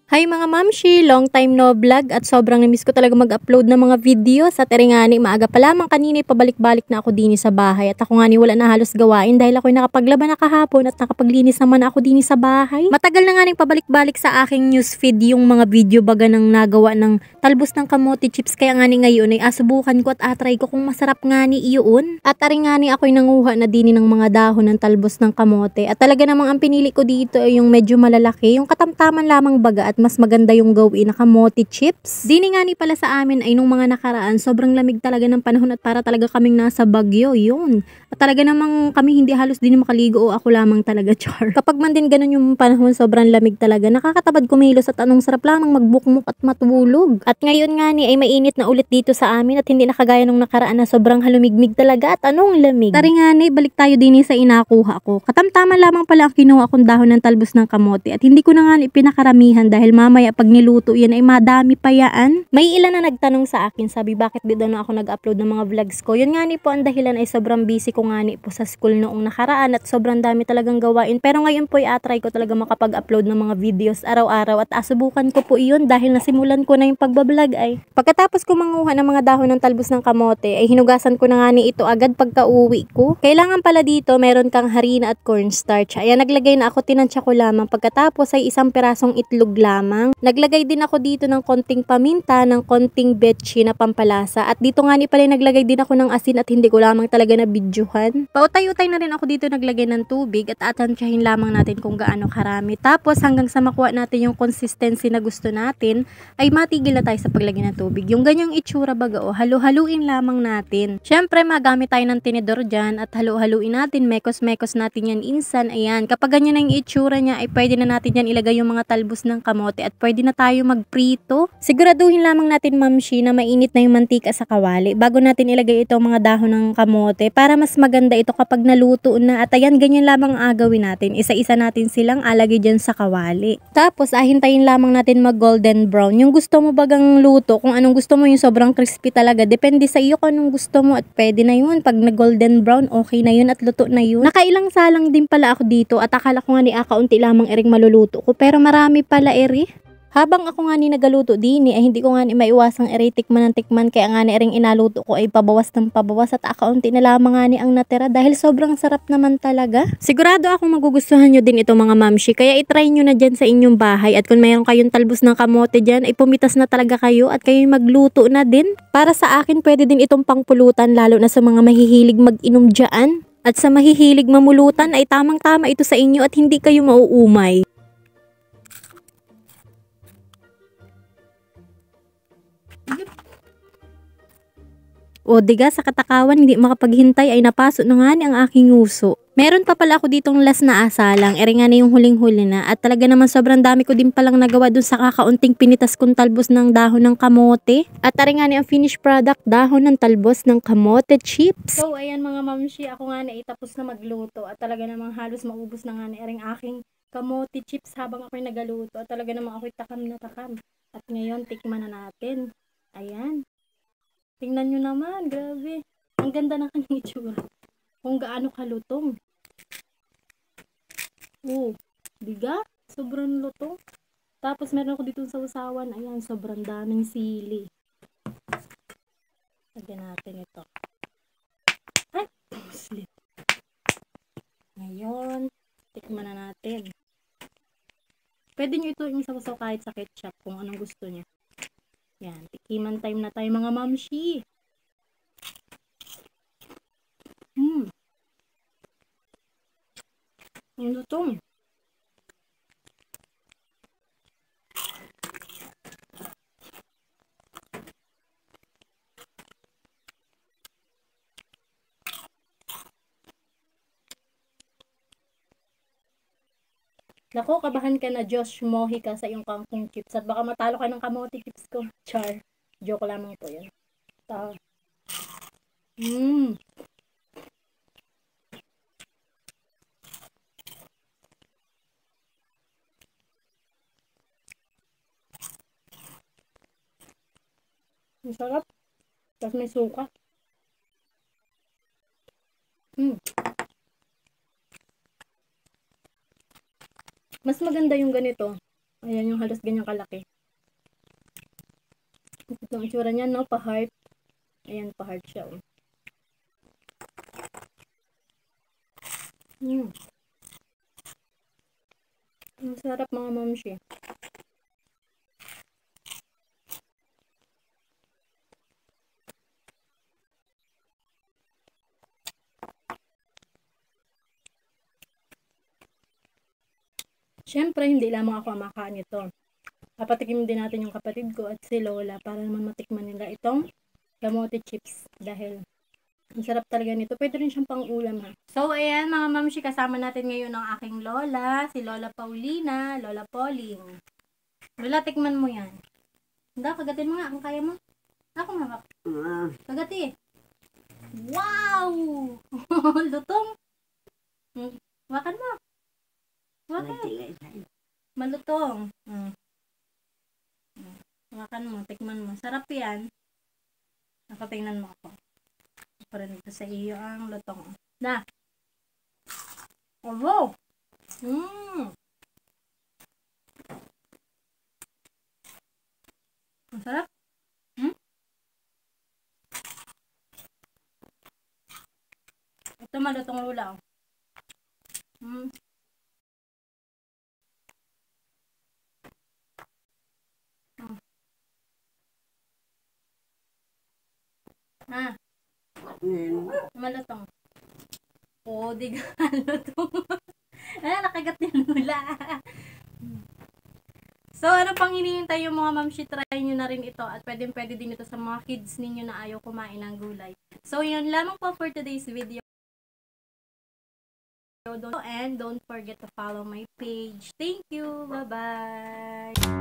Hi mga mamshi, long time no vlog at sobrang namiss ko talaga mag-upload ng mga videos at eri nga ni maaga pa lamang kanina pabalik-balik na ako din sa bahay at ako nga ni wala na halos gawain dahil ako'y nakapaglaban na kahapon at nakapaglinis naman ako din sa bahay. Matagal na nga ning pabalik-balik sa aking newsfeed yung mga video baga ng nagawa ng talbos ng kamote chips kaya nga ni ngayon ay asubukan ko at atry ko kung masarap nga ni iyon. At eri nga ni ako'y nanguha na din ng mga dahon ng talbos ng kamote at talaga namang ang pinili ko dito ay yung medyo malalaki, yung katamtaman lamang baga at mas maganda yung gawin na kamote chips. Dini nga ni pala sa amin ay nung mga nakaraan, sobrang lamig talaga ng panahon at para talaga kaming nasa Bagyo, yun. At talaga namang kami hindi halos din makaligo o ako lamang talaga, char. Kapag man din ganun yung panahon, sobrang lamig talaga, nakakatabad kumilos at anong sarap lamang magbukmuk at matulog. At ngayon nga ni ay mainit na ulit dito sa amin at hindi nakagaya nung nakaraan na sobrang halumigmig talaga at anong lamig. Tari nga ni, balik tayo din sa inakuha ko. Katamtaman lamang pala ang kinuha kong dahon ng talbos ng kamote at hindi ko na nga pinakaramihan dahil mamaya pag niluto yan ay madami pa yan. May ilan na nagtanong sa akin, sabi bakit di daw na ako nag-upload ng mga vlogs ko. Yun nga ni po ang dahilan ay sobrang busy ko nga ni po sa school noong nakaraan at sobrang dami talagang gawain. Pero ngayon po ay atry ko talaga makapag-upload ng mga videos araw-araw at asubukan ko po iyon dahil nasimulan ko na yung pagbablog ay. Pagkatapos ko manguha ng mga dahon ng talbos ng kamote ay hinugasan ko na nga ni ito agad pagka uwi ko. Kailangan pala dito meron kang harina at cornstarch. Ayan, naglagay na ako, tinansya ko lamang. Pagkatapos ay isang pirasong itlog lamang. Naglagay din ako dito ng konting paminta, ng konting betchi na pampalasa. At dito nga ni pala naglagay din ako ng asin at hindi ko lamang talaga na bidyuhan. Pautay-utay na rin ako dito naglagay ng tubig at atansyahin lamang natin kung gaano karami. Tapos hanggang sa makuha natin yung consistency na gusto natin, ay matigil na tayo sa paglagay ng tubig. Yung ganyang itsura baga o, halu-haluin lamang natin. Syempre magamit tayo ng tinidor dyan at halu-haluin natin, mekos-mekos natin yan insan. Ayan, kapag ganyan na yung itsura niya ay pwede na natin yan ilagay yung mga talbos ng kamote at pwede na tayo magprito. Siguraduhin lamang natin mamshi na mainit na yung mantika sa kawali bago natin ilagay itong mga dahon ng kamote para mas maganda ito kapag naluto na. At ayan, ganyan lamang ang agawin natin. Isa-isa natin silang alagay dyan sa kawali. Tapos ahintayin lamang natin mag golden brown. Yung gusto mo bagang luto, kung anong gusto mo, yung sobrang crispy talaga. Depende sa iyo kung anong gusto mo at pwede na yun. Pag na golden brown, okay na yun at luto na yun. Nakailang salang din pala ako dito at akala ko nga ni akaunti lamang ering maluluto ko pero marami pala eri. Habang ako nga ni nagaluto din ay hindi ko nga ni maiwasang eri tikman ng tikman kaya nga ni ering inaluto ko ay pabawas ng pabawas at akaunti na lamang nga ni ang natira dahil sobrang sarap naman talaga. Sigurado akong magugustuhan nyo din ito mga mamshi kaya itry nyo na dyan sa inyong bahay at kung mayroon kayong talbos ng kamote dyan ay pumitas na talaga kayo at kayo magluto na din. Para sa akin pwede din itong pangpulutan lalo na sa mga mahihilig mag-inom dyan. At sa mahihilig mamulutan ay tamang-tama ito sa inyo at hindi kayo mauumay. O diga sa katakawan hindi makapaghintay ay napasok na nga ni ang aking nguso. Meron pa pala ako ditong last na asalang, eri nga na yung huling-huli na at talaga naman sobrang dami ko din palang nagawa dun sa kakaunting pinitas kong talbos ng dahon ng kamote. At eri nga na yung finished product, dahon ng talbos ng kamote chips. So ayan mga mamshi, ako nga na itapos na magluto at talaga namang halos maubos na nga na ering aking kamote chips habang ako'y nagaluto at talaga namang ako'y takam na takam. At ngayon tikman na natin. Ayan. Tingnan nyo naman, grabe. Ang ganda ng kanyang itsura. Kung gaano kalutong. Oh, diga? Sobrang lutong. Tapos meron ako dito sa usawan. Ayan, sobrang daming sili. Lagyan natin ito. Ay, slip. Ngayon, tikman na natin. Pwede nyo ito yung sasaw kahit sa ketchup kung anong gusto niya. Yan, tikiman time na tayo mga mamshi. Ang lutong. Nako, kabahan ka na Josh Mohi ka sa iyong kangkong chips at baka matalo ka ng kamote chips ko. Char. Joke lamang po yan. Masarap. Tapos may suka. Mas maganda yung ganito. Ayan yung halos ganyang kalaki. Ito ang itsura niya, no? Pa-heart. Ayan, pa-heart siya, oh. Ang sarap mga mamshi. Siyempre, hindi lamang ako ang makain ito. Papatikim din natin yung kapatid ko at si Lola para naman matikman nila itong kamote chips. Dahil ang sarap talaga nito. Pwede rin siyang pang-ulam, ha. So, ayan mga mamshi, kasama natin ngayon ang aking Lola, si Lola Paulina, Lola Pauling. Lola, tikman mo yan. Hindi, kagatin mo nga kung kaya mo. Ako nga. Kagati. Wow! Lutong. Wakan mo. Wakan. Malutong. Wakan mo, tikman mo. Sarap yan. Nakatingnan mo ako. Para nito sa iyo ang lutong. Na. Oh, wow! Ang sarap. Ito malutong lula. Malutong. Oh, di ka malutong. Nakagat ni Lula. So, ano pang hinihintay yung mga mamshi, try nyo na rin ito at pwede din ito sa mga kids ninyo na ayaw kumain ng gulay. So, yun lamang po for today's video. And don't forget to follow my page. Thank you. Bye-bye.